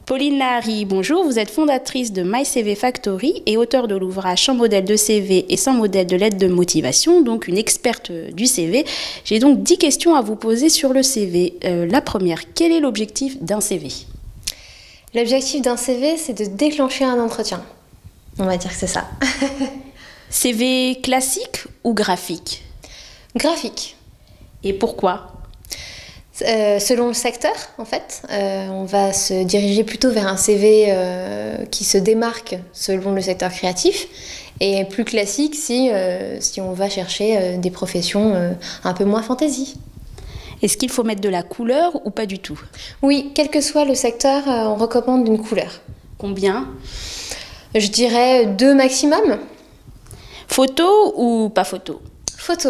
Pauline Lahari, bonjour, vous êtes fondatrice de MyCV Factory et auteure de l'ouvrage 100 modèles de CV et 100 modèles de lettres de motivation, donc une experte du CV. J'ai donc 10 questions à vous poser sur le CV. La première, quel est l'objectif d'un CV? L'objectif d'un CV, c'est de déclencher un entretien. On va dire que c'est ça. CV classique ou graphique? Graphique. Et pourquoi? Selon le secteur, en fait, on va se diriger plutôt vers un CV qui se démarque selon le secteur créatif et plus classique si on va chercher des professions un peu moins fantaisie. Est-ce qu'il faut mettre de la couleur ou pas du tout? Oui, quel que soit le secteur, on recommande une couleur. Combien? Je dirais 2 maximum. Photo ou pas photo? Photo.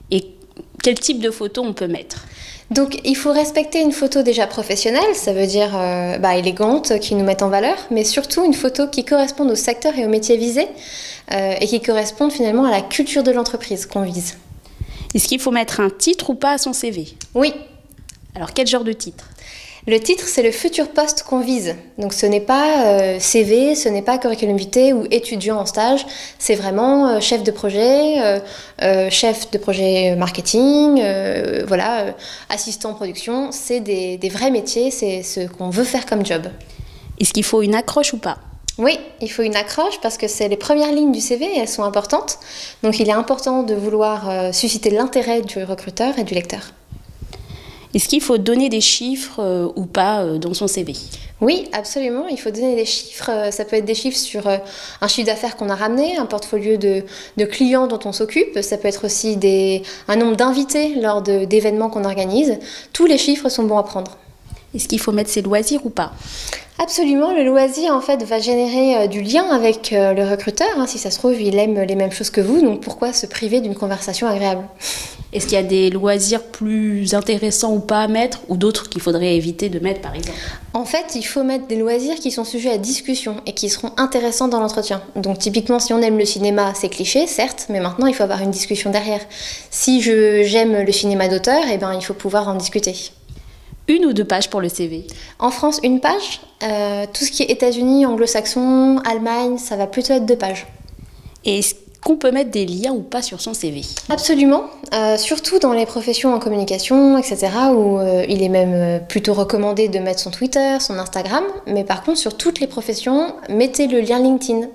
Et quel type de photo on peut mettre? Donc il faut respecter une photo déjà professionnelle, ça veut dire élégante, qui nous mette en valeur, mais surtout une photo qui corresponde au secteur et au métier visé et qui corresponde finalement à la culture de l'entreprise qu'on vise. Est-ce qu'il faut mettre un titre ou pas à son CV? Oui. Alors quel genre de titre? Le titre, c'est le futur poste qu'on vise. Donc ce n'est pas CV, ce n'est pas curriculum vitae ou étudiant en stage, c'est vraiment chef de projet marketing, assistant production. C'est des vrais métiers, c'est ce qu'on veut faire comme job. Est-ce qu'il faut une accroche ou pas? Oui, il faut une accroche parce que c'est les premières lignes du CV et elles sont importantes. Donc il est important de vouloir susciter l'intérêt du recruteur et du lecteur. Est-ce qu'il faut donner des chiffres ou pas dans son CV? Oui, absolument. Il faut donner des chiffres. Ça peut être des chiffres sur un chiffre d'affaires qu'on a ramené, un portfolio de clients dont on s'occupe. Ça peut être aussi un nombre d'invités lors d'événements qu'on organise. Tous les chiffres sont bons à prendre. Est-ce qu'il faut mettre ses loisirs ou pas? Absolument, le loisir en fait va générer du lien avec le recruteur. Si ça se trouve, il aime les mêmes choses que vous, donc pourquoi se priver d'une conversation agréable? Est-ce qu'il y a des loisirs plus intéressants ou pas à mettre, ou d'autres qu'il faudrait éviter de mettre par exemple? En fait, il faut mettre des loisirs qui sont sujets à discussion et qui seront intéressants dans l'entretien. Donc typiquement, si on aime le cinéma, c'est cliché, certes, mais maintenant il faut avoir une discussion derrière. Si j'aime le cinéma d'auteur, il faut pouvoir en discuter. 1 ou 2 pages pour le CV? En France, 1 page. Tout ce qui est États-Unis, anglo-saxon, Allemagne, ça va plutôt être 2 pages. Et est-ce qu'on peut mettre des liens ou pas sur son CV? Absolument, surtout dans les professions en communication, etc., où il est même plutôt recommandé de mettre son Twitter, son Instagram, mais par contre, sur toutes les professions, mettez le lien LinkedIn.